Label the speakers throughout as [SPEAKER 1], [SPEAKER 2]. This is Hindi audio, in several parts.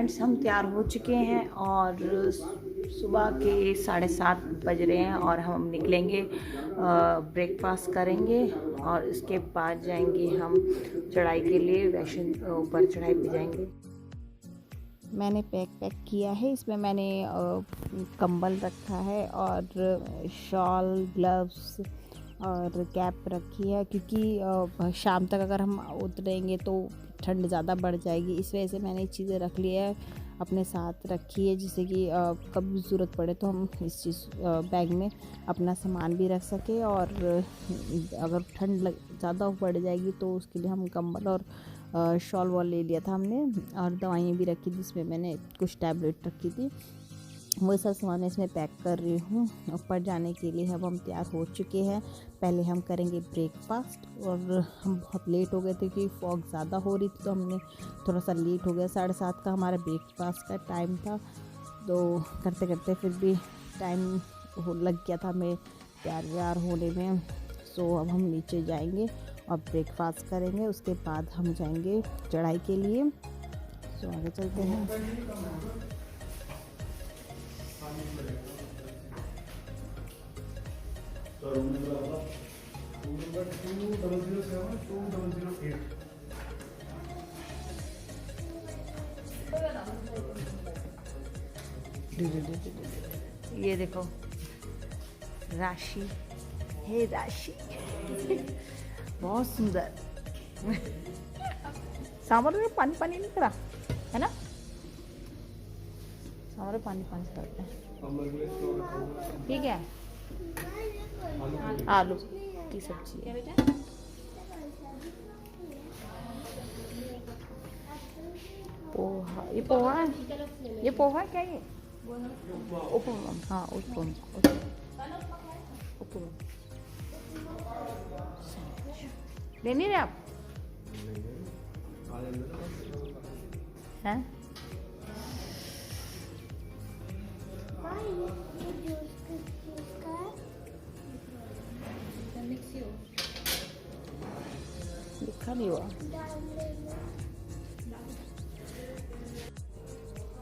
[SPEAKER 1] फ्रेंड्स, हम तैयार हो चुके हैं और सुबह के 7:30 बज रहे हैं और हम निकलेंगे, ब्रेकफास्ट करेंगे और इसके बाद जाएंगे हम चढ़ाई के लिए, वैष्णो ऊपर चढ़ाई पे जाएंगे। मैंने पैक किया है, इसमें मैंने कंबल रखा है और शॉल, ग्लव्स और कैप रखी है, क्योंकि शाम तक अगर हम उतरेंगे तो ठंड ज़्यादा बढ़ जाएगी। इस वजह से मैंने चीज़ें रख ली है, अपने साथ रखी है, जिससे कि कभी ज़रूरत पड़े तो हम इस चीज़ बैग में अपना सामान भी रख सके। और अगर ठंड ज़्यादा बढ़ जाएगी तो उसके लिए हम कंबल और शॉल वॉल ले लिया था हमने, और दवाइयाँ भी रखी थी, जिसमें मैंने कुछ टैबलेट रखी थी। वो सब सामान इसमें पैक कर रही हूँ। ऊपर जाने के लिए अब हम तैयार हो चुके हैं। पहले हम करेंगे ब्रेकफास्ट, और हम बहुत लेट हो गए थे क्योंकि फॉग ज़्यादा हो रही थी, तो हमने थोड़ा सा लेट हो गया। 7:30 का हमारा ब्रेकफास्ट का टाइम था, तो करते करते फिर भी टाइम लग गया था हमें तैयार होने में। सो अब हम नीचे जाएंगे और ब्रेकफास्ट करेंगे, उसके बाद हम जाएंगे चढ़ाई के लिए। सो आगे चलते हैं। ये देखो राशि है, राशि बहुत सुंदर। सांवर में पानी पानी नहीं करा है ना, सांवर में पानी पानी करते हैं। ठीक है, आलू की सब्जी है बेटा। पोहा, ये पोहा है, ये पोहा है क्या? ये उपमा, हाँ उपमा। ले नहीं रहे आप हैं? लिखा नहीं हुआ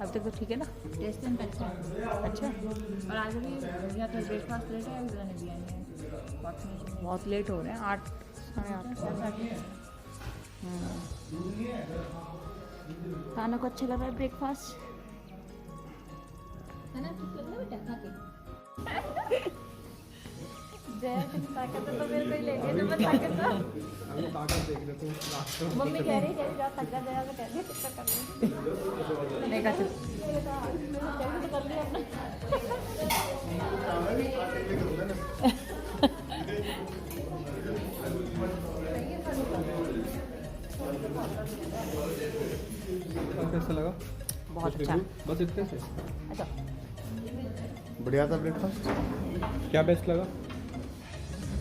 [SPEAKER 1] अब तक, तो ठीक है ना?
[SPEAKER 2] टेस्ट अच्छा है।
[SPEAKER 1] अच्छा,
[SPEAKER 2] और आज भी या तो ब्रेकफास्ट लेट है या बिरयानी बिरयानी है।
[SPEAKER 1] बहुत लेट हो रहे हैं, 8 साढ़े 8। खाना को अच्छा लग रहा है ब्रेकफास्ट
[SPEAKER 2] है ना? ठीक लग रहा है बेटा खा के। ताकत तो मेरे को ही ले लिया, मैं ताकत देख लेता हूँ। मम्मी कह रही है जा तक जा तो कह रही टिकट कर ले।
[SPEAKER 1] नहीं का
[SPEAKER 2] तो कर लिया अपना।
[SPEAKER 3] कैसा लगा?
[SPEAKER 1] बहुत अच्छा,
[SPEAKER 3] बस इतने से
[SPEAKER 1] अच्छा
[SPEAKER 4] बढ़िया था ब्रेकफास्ट।
[SPEAKER 3] क्या बेस्ट लगा?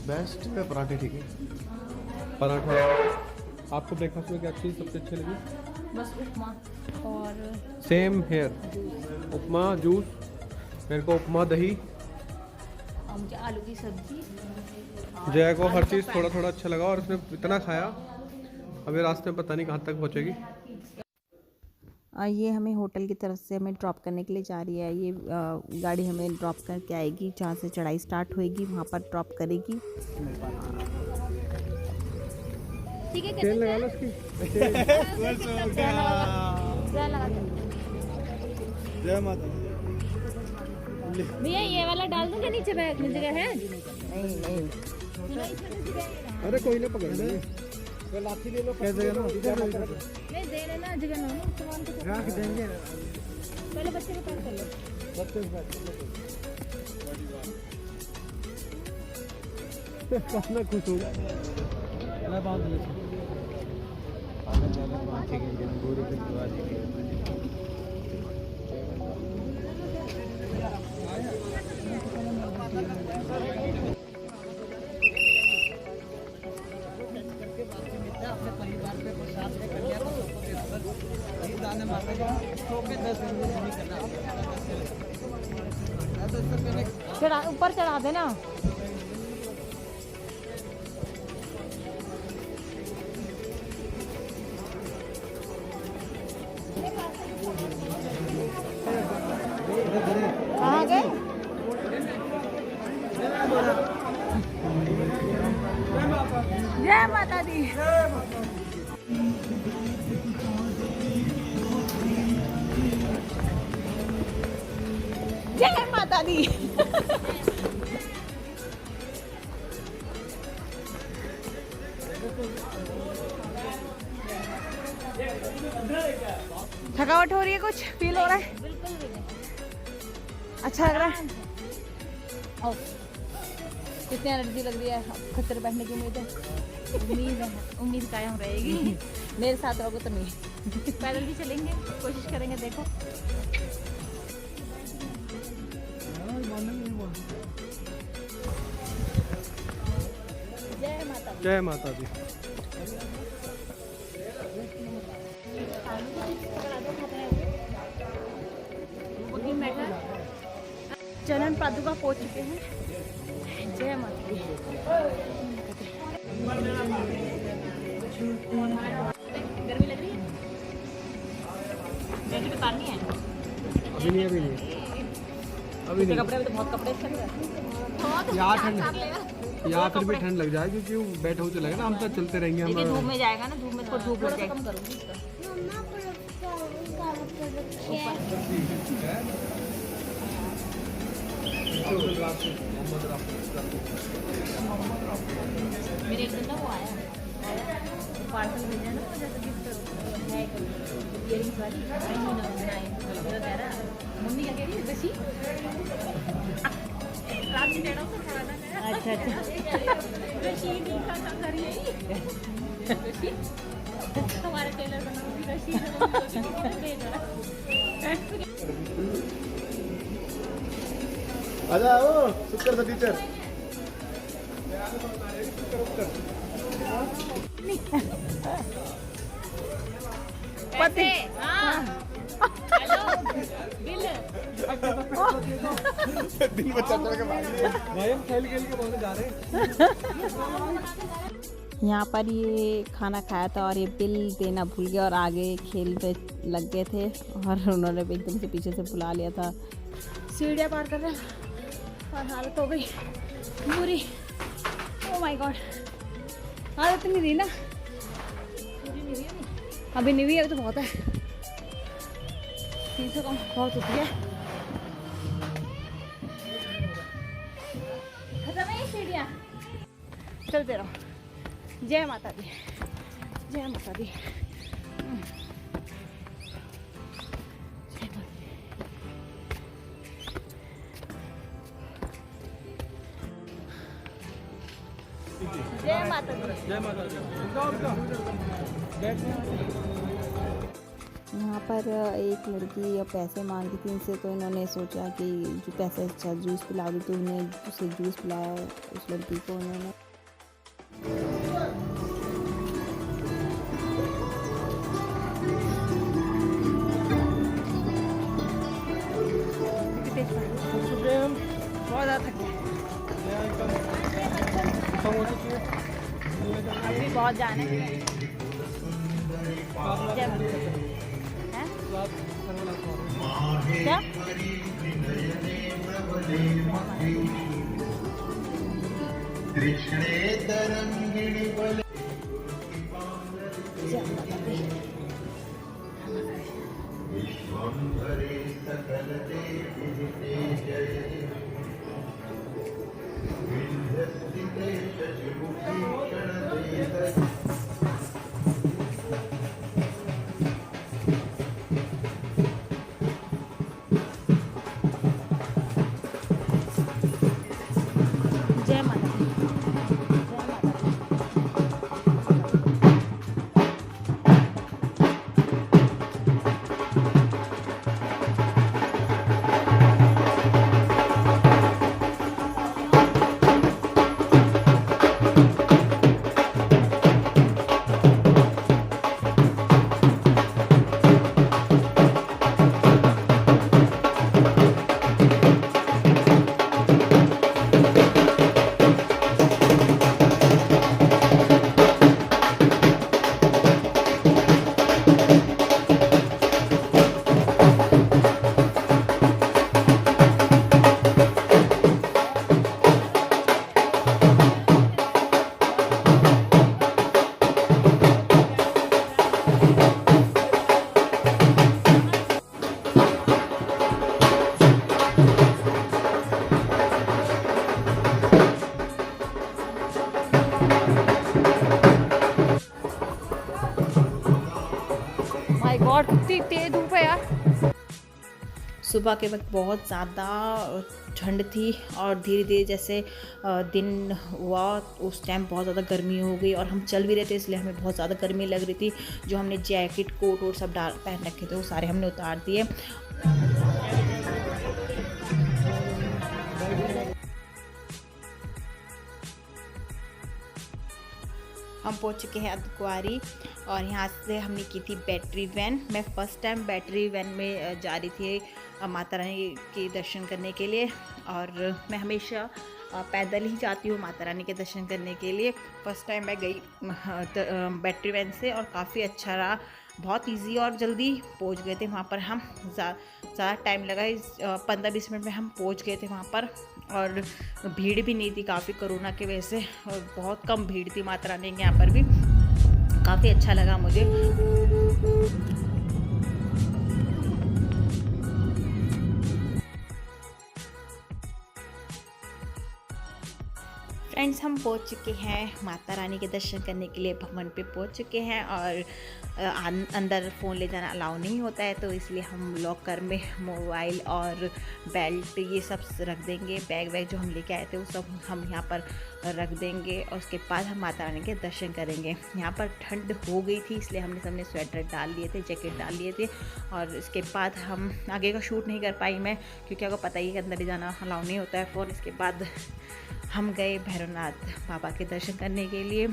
[SPEAKER 4] बेस्ट है पराठे, ठीक है।
[SPEAKER 3] पराठा। आपको ब्रेकफास्ट में क्या चीज़ सबसे अच्छी लगी?
[SPEAKER 2] बस उपमा और
[SPEAKER 3] सेम हेयर, उपमा, जूस। मेरे को उपमा, दही।
[SPEAKER 2] मुझे आलू की सब्जी।
[SPEAKER 3] जया को हर चीज़ थोड़ा थोड़ा अच्छा लगा, और उसने इतना खाया अभी रास्ते में पता नहीं कहाँ तक पहुँचेगी।
[SPEAKER 1] ये हमें होटल की तरफ से हमें ड्रॉप करने के लिए जा रही है। ये गाड़ी हमें ड्रॉप करके आएगी, जहाँ से चढ़ाई स्टार्ट होएगी वहाँ पर ड्रॉप करेगी।
[SPEAKER 2] ठीक है,
[SPEAKER 3] तेल लगा लो उसकी। जय माता दी।
[SPEAKER 2] भैया ये वाला डाल दूंगा नीचे, बैग में जगह है?
[SPEAKER 1] नहीं
[SPEAKER 3] अरे कोई ना पकड़ ले, लाठी ले लो। कैसे ना
[SPEAKER 2] नहीं दे रहे ना, जगह ना सामान को
[SPEAKER 3] रख देंगे।
[SPEAKER 2] पहले बच्चे को पैक कर लो।
[SPEAKER 3] कितना खुश हो जाए। अपने परिवार के प्रसाद में कन्या को दाने माता के 10 नहीं
[SPEAKER 1] चढ़ा, ऊपर चढ़ा देना।
[SPEAKER 2] कहाँ गए?
[SPEAKER 1] जय माता दी। जय माता दी। थकावट हो रही है, कुछ फील हो रहा है?
[SPEAKER 2] बिल्कुल भी नहीं।
[SPEAKER 1] अच्छा लग रहा है?
[SPEAKER 2] आओ। कितनी एनर्जी लग रही है, खच्चर बैठने की उम्मीद है। उम्मीद कायम रहेगी।
[SPEAKER 1] मेरे साथ रहोगे तो नहीं।
[SPEAKER 2] पैदल भी चलेंगे, कोशिश करेंगे। देखो जय माता दी।
[SPEAKER 4] जय माता दी।
[SPEAKER 1] चरण पादुका पहुंच चुके हैं। जय माता दी।
[SPEAKER 2] गर्मी लग रही है? जैकेट उतारनी है?
[SPEAKER 4] अभी नहीं, अभी नहीं, अभी नहीं।
[SPEAKER 2] कपड़े में तो बहुत कपड़े चल रहे हैं।
[SPEAKER 4] यहाँ ठंड, यहाँ फिर भी ठंड लग जाएगी क्योंकि बैठे हुए चलेगा ना, हम तो चलते रहेंगे।
[SPEAKER 1] धूप
[SPEAKER 4] हम
[SPEAKER 1] में जाएगा ना, धूप में थोड़ा धूप लग जाएगी।
[SPEAKER 2] कम करूंगी इसका। मेरे एक दिन ना वो आया पार्सल भेजा ना, वो जैसे गिफ्ट है इयरिंग्स वाली। मम्मी क्या कह रही है? रशी रात में टेढ़ा होकर खड़ा था।
[SPEAKER 1] अच्छा अच्छा।
[SPEAKER 2] रशी नहीं खा रही है रशी। हमारे टेलर बना हुआ रशी भेज रहा।
[SPEAKER 4] आजा ओ शुक्र द टीचर।
[SPEAKER 2] पति हाँ हेलो बिल
[SPEAKER 4] दिन में चल के भाग भाई, हम खेल खेल के बोलने जा रहे हैं।
[SPEAKER 1] यहाँ पर ये खाना खाया था और ये बिल देना भूल गया और आगे खेल पे लग गए थे और उन्होंने एकदम से पीछे से बुला लिया था। सीढ़ियाँ पार कर रहे हैं और हालत हो गई बुरी। ओह माय गॉड, हालत नहीं रही ना, अभी नहीं हुई है, अभी तो बहुत है। 300 कम बहुत होती है। खत्म है ये सीढ़ियाँ, चलते रहो। जय माता दी, जय माता दी। जय माता दी।
[SPEAKER 4] जय माता दी।
[SPEAKER 1] यहाँ पर एक लड़की अब पैसे मांग रही थी इनसे, तो इन्होंने सोचा कि जो पैसे अच्छा जूस पिला दो, तो उन्हें उसे जूस पिलाया उस लड़की को उन्होंने। बहुत ज़्यादा थक गए, अभी बहुत जाने हैं। क्या जय माता दी।
[SPEAKER 2] और कितनी तेज धूप है यार।
[SPEAKER 1] सुबह के वक्त बहुत ज़्यादा ठंड थी और धीरे धीरे जैसे दिन हुआ उस टाइम बहुत ज़्यादा गर्मी हो गई और हम चल भी रहे थे, इसलिए हमें बहुत ज़्यादा गर्मी लग रही थी। जो हमने जैकेट कोट और सब पहन रखे थे वो सारे हमने उतार दिए। हम पहुंच चुके हैं अर्धकुंवारी और यहाँ से हमने की थी बैटरी वैन। मैं फ़र्स्ट टाइम बैटरी वैन में जा रही थी माता रानी के दर्शन करने के लिए, और मैं हमेशा पैदल ही जाती हूँ माता रानी के दर्शन करने के लिए। फ़र्स्ट टाइम मैं गई बैटरी वैन से और काफ़ी अच्छा रहा, बहुत इजी और जल्दी पहुँच गए थे वहाँ पर। हम ज़्यादा टाइम लगा, 15-20 मिनट में हम पहुँच गए थे वहाँ पर, और भीड़ भी नहीं थी काफ़ी, कोरोना की वजह से बहुत कम भीड़ थी माता रानी के यहाँ पर भी। काफ़ी अच्छा लगा मुझे। फ्रेंड्स, हम पहुंच चुके हैं माता रानी के दर्शन करने के लिए, भवन पे पहुंच चुके हैं और अंदर फ़ोन ले जाना अलाउ नहीं होता है, तो इसलिए हम लॉकर में मोबाइल और बेल्ट ये सब रख देंगे। बैग वैग जो हम लेके आए थे वो सब हम यहाँ पर रख देंगे और उसके बाद हम माता रानी के दर्शन करेंगे। यहाँ पर ठंड हो गई थी इसलिए हमने सबने स्वेटर डाल लिए थे, जैकेट डाल लिए थे, और इसके बाद हम आगे का शूट नहीं कर पाई मैं, क्योंकि आपको पता ही है कि अंदर ही जाना अलाउ नहीं होता है फ़ोन। इसके बाद हम गए भैरवनाथ बाबा के दर्शन करने के लिए।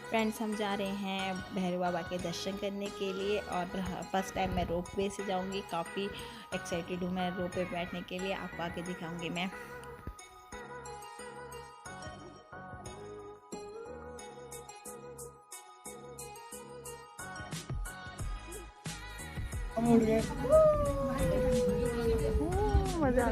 [SPEAKER 1] फ्रेंड्स, हम जा रहे हैं भैरव बाबा के दर्शन करने के लिए और फर्स्ट टाइम मैं रोप वे से जाऊंगी। काफ़ी एक्साइटेड हूँ मैं रोप वे बैठने के लिए, आपको आगे दिखाऊंगी मैं।
[SPEAKER 2] मजा आ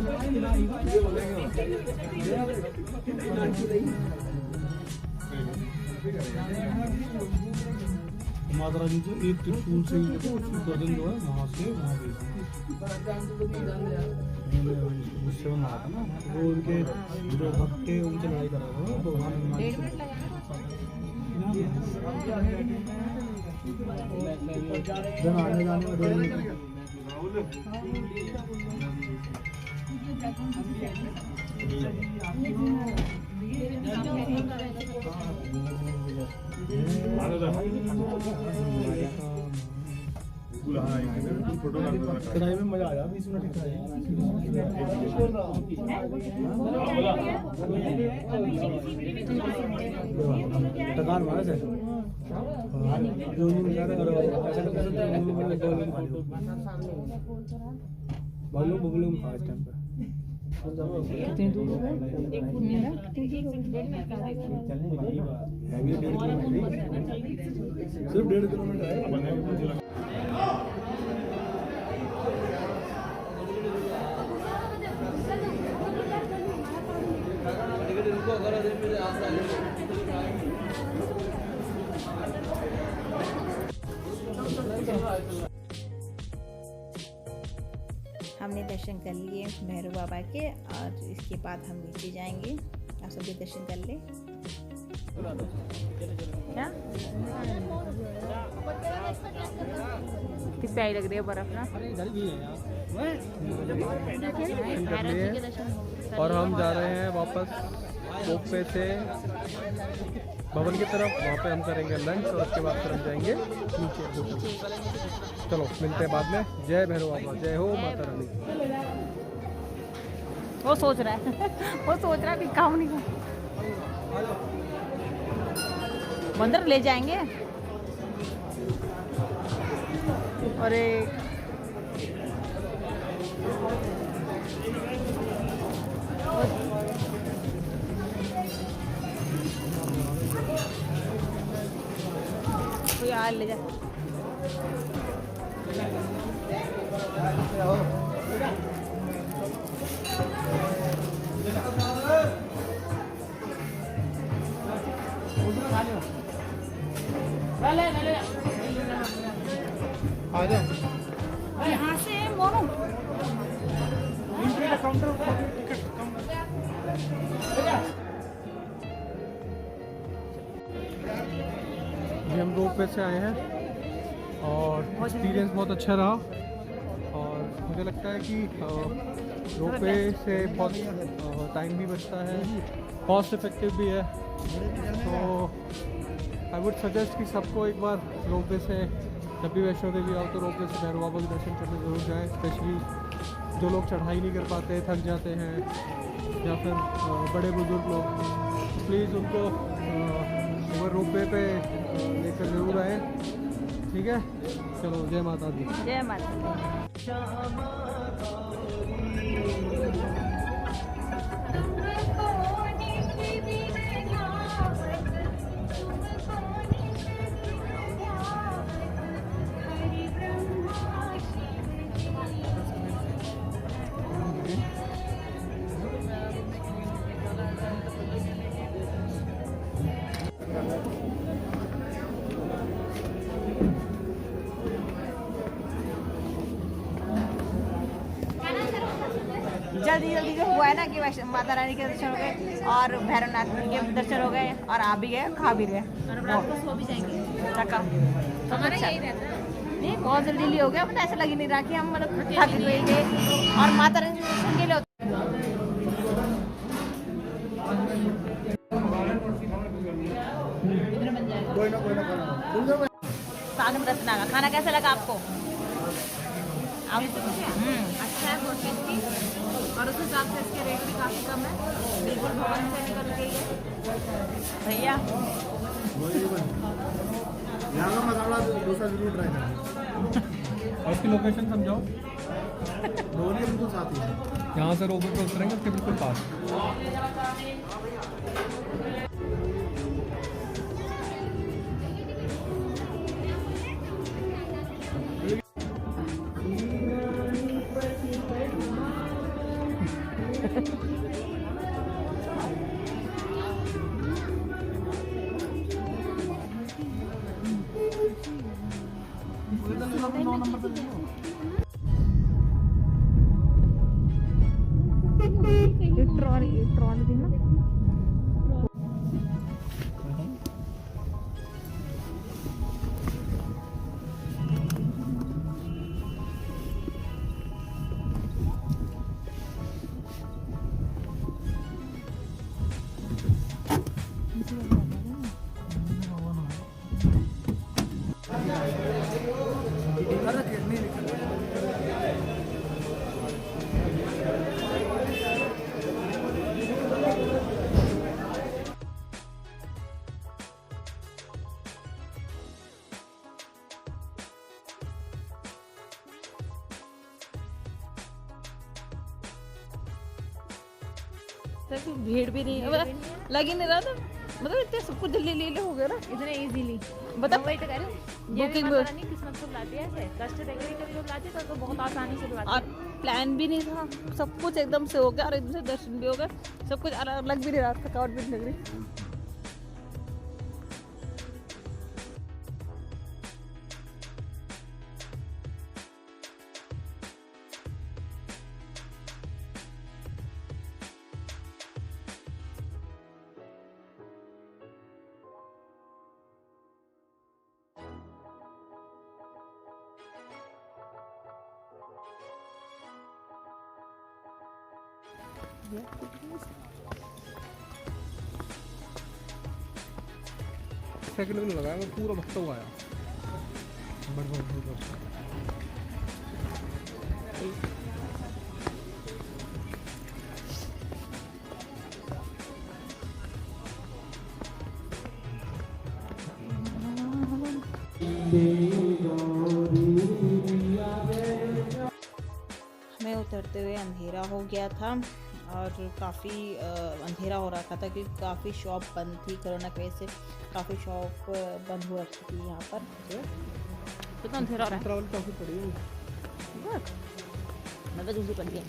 [SPEAKER 4] माता रानी जो एक त्रिशूल से गर्दन जो है वहाँ से वहाँ गई गुस्से में मारा था ना, वो उनके जो भक्त थे उनसे लड़ाई कर रहा था भगवान आने जाने कढ़ाई में मजा आया 20 मिनट टकान मारा से बालू बबलू में फास्ट टाइम पर
[SPEAKER 2] कितनी दूर हो गए? 1 मिनट
[SPEAKER 4] सिर्फ 1.5 किलोमीटर है।
[SPEAKER 1] हमने दर्शन कर लिए भैरव बाबा के और इसके बाद हम नीचे जाएंगे। आप सभी दर्शन कर ले। क्या
[SPEAKER 2] किस प्यारी लग रही है बर्फ ना।
[SPEAKER 4] और हम जा रहे हैं वापस रोपवे से भवन की तरफ, वहाँ पे हम करेंगे लंच और उसके बाद फिर हम जाएंगे नीचे। चलो मिलते हैं बाद में। जय भैरव बाबा, जय हो माता रानी।
[SPEAKER 2] वो सोच रहा है वो सोच रहा है कि काम नहीं मंदिर ले जाएंगे। अरे यार ले जा।
[SPEAKER 4] आ जाओ।
[SPEAKER 1] यहाँ से मोनू
[SPEAKER 4] ये हम रोप वे से आए हैं और एक्सपीरियंस बहुत अच्छा रहा। और मुझे लगता है कि रोप वे से बहुत टाइम भी बचता है, कॉस्ट इफेक्टिव भी है। तो आई वुड सजेस्ट कि सबको एक बार रोप वे से, जब भी वैष्णो देवी आओ तो रोप वे से भैरव बाबा के दर्शन करने ज़रूर जाएँ। स्पेशली जो लोग चढ़ाई नहीं कर पाते, थक जाते हैं, या फिर बड़े बुजुर्ग लोग, प्लीज़ उनको एक बार रोप वे पे लेकर ज़रूर आए। ठीक है, चलो, जय माता दी।
[SPEAKER 1] जय माता दी। जल्दी जल्दी जो हुआ है ना कि वैष्णो माता रानी के दर्शन हो गए और भैरवनाथ के दर्शन हो गए और आ भी गए, खा भी गए, सो भी जाएंगे। नहीं, बहुत जल्दी हो गया, मतलब ऐसा लग ही नहीं रहा कि हम मतलब थक गए और माता रानी के दर्शन के लिए खाना कैसा लगा आपको?
[SPEAKER 2] अच्छा है, बहुत टेस्टी, और उस हिसाब से इसके रेट भी काफ़ी कम है, बिल्कुल भवन से निकल गई है
[SPEAKER 1] भैया।
[SPEAKER 5] यहाँ का मसाला डोसा जरूर ट्राई करना।
[SPEAKER 4] और इसकी लोकेशन समझाओ।
[SPEAKER 5] दोनों बिल्कुल साथ ही है।
[SPEAKER 4] यहाँ से रोप वे पे उतरेंगे उसके बिल्कुल पास।
[SPEAKER 1] ट्रॉली थी ना। भीड़ भी नहीं, मतलब लग ही नहीं रहा था, मतलब इतने सब कुछ जल्दी ले हो गया ना
[SPEAKER 2] इतने इजीली।
[SPEAKER 1] बता।
[SPEAKER 2] वही तो कह रही हूँ, ये
[SPEAKER 1] बुकिंग
[SPEAKER 2] माता रानी किस्मत को बुलाती है, ऐसे कष्ट देकर ही कभी बुलाती है तो बहुत आसानी से बुलाती
[SPEAKER 1] और
[SPEAKER 2] है।
[SPEAKER 1] प्लान भी नहीं था, सब कुछ एकदम से हो गया और एकदम से दर्शन भी हो गए, सब कुछ अलग भी नहीं रहा, थकावट भी नहीं लग रही।
[SPEAKER 4] सेकंड में लगाया, मैं पूरा भक्ता हुआ आया।
[SPEAKER 1] हमें उतरते हुए अंधेरा हो गया था और काफ़ी अंधेरा हो रखा था क्योंकि काफ़ी शॉप बंद थी, कोरोना की वजह से काफ़ी शॉप बंद हो रखी थी यहाँ पर। कितना अंधेरा हो रहा है,
[SPEAKER 4] ट्रैवल काफ़ी पड़ी है।
[SPEAKER 1] मैं तो दूसरी पड़ी है।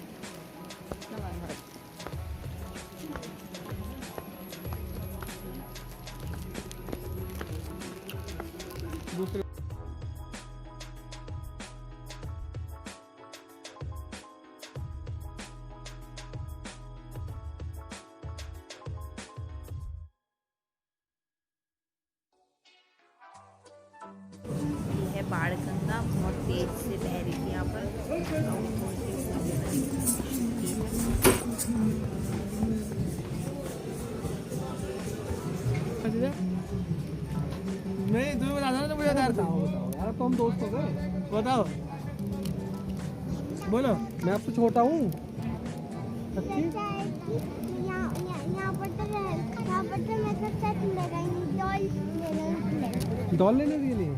[SPEAKER 1] बाणगंगा बहुत तेज से बह रही थी यहाँ पर।
[SPEAKER 5] नहीं तुम्हें बताना तो मुझे डर था।
[SPEAKER 4] यार तो हम दोस्त हो गए।
[SPEAKER 5] बताओ बोलो।
[SPEAKER 4] मैं आपसे छोटा हूँ। सच्ची?
[SPEAKER 2] यहाँ पर तो मेकअप सेट मिलेगा,
[SPEAKER 4] डॉल लेने के लिए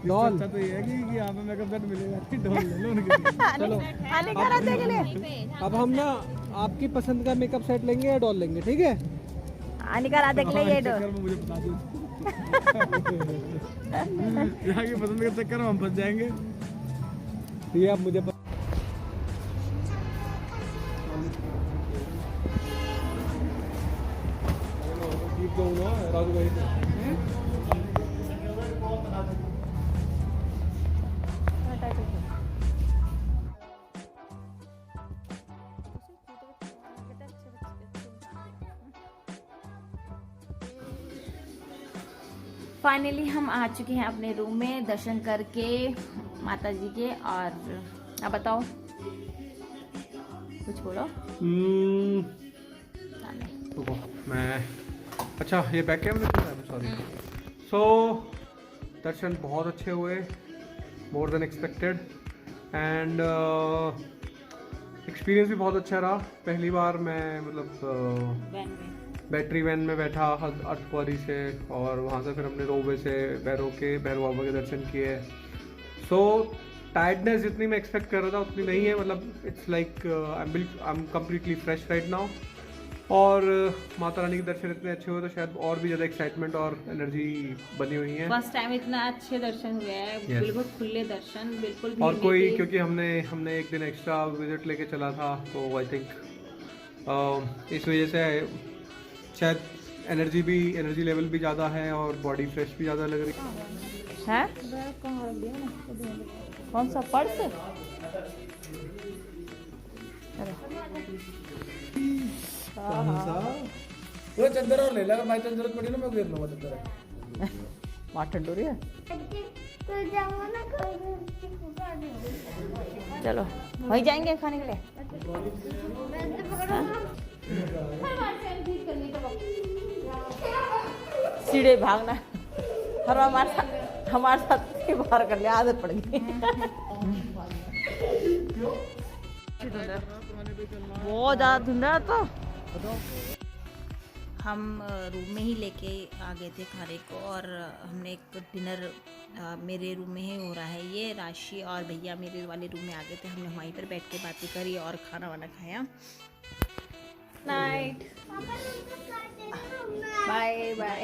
[SPEAKER 4] डॉल।
[SPEAKER 5] अच्छा तो ये है कि यहाँ पे मेकअप सेट मिलेगा, डॉल ले लो उनके लिए।
[SPEAKER 4] चलो अब हम ना आपकी पसंद का मेकअप सेट लेंगे या डॉल लेंगे, ठीक है?
[SPEAKER 1] निकाल आते के लिए ये
[SPEAKER 5] चक्कर में मुझे बता दो। यहाँ की पसंद के चक्कर में हम फंस जाएंगे।
[SPEAKER 4] ये अब मुझे राजू भाई
[SPEAKER 1] फाइनली हम आ चुके हैं अपने रूम में दर्शन करके माता जी के। और आप बताओ, कुछ बोलो।
[SPEAKER 4] रुको मैं, अच्छा ये बैक कैमरा चल रहा है, सॉरी। सो दर्शन बहुत अच्छे हुए, more than expected, and experience भी बहुत अच्छा रहा। पहली बार मैं मतलब बैटरी वैन में बैठा अर्धकुंवारी से, और वहाँ से फिर हमने रोबे से भैरव बाबा के दर्शन किए। सो टायर्डनेस जितनी मैं एक्सपेक्ट कर रहा था उतनी नहीं है, मतलब it's like I am completely fresh right now. और माता रानी के दर्शन इतने अच्छे हुए तो शायद और भी ज़्यादा एक्साइटमेंट और एनर्जी बनी हुई है।
[SPEAKER 1] फर्स्ट टाइम इतना अच्छे दर्शन हुए हैं।
[SPEAKER 4] Yes.
[SPEAKER 1] बिल्कुल खुले दर्शन, बिल्कुल
[SPEAKER 4] और
[SPEAKER 1] भीड़ नहीं
[SPEAKER 4] कोई
[SPEAKER 1] थी।
[SPEAKER 4] क्योंकि हमने एक दिन एक्स्ट्रा विजिट लेके चला था, तो आई थिंक इस वजह से शायद एनर्जी लेवल भी ज़्यादा है और बॉडी फ्रेश भी ज़्यादा लग रही
[SPEAKER 1] है। कौन सा पर्स?
[SPEAKER 5] वो चद्दर और ले लगा भाई, तो जरूरत पड़ी ना मैं घेर लूंगा चद्दर।
[SPEAKER 1] वहाँ ठंड हो रही है।
[SPEAKER 2] तो जाओ ना
[SPEAKER 1] चलो वहीं जाएंगे खाने के लिए। सीढ़े भागना और हमारे साथ ही बाहर कर लिया, आदत पड़ गई। बहुत ज़्यादा धुंधला तो हम रूम में ही लेके आ गए थे खाने को। और हमने एक डिनर मेरे रूम में ही हो रहा है ये। राशि और भैया मेरे वाले रूम में आ गए थे, हमने वहीं पर बैठ के बातें करी और खाना वाना खाया। Night, bye bye.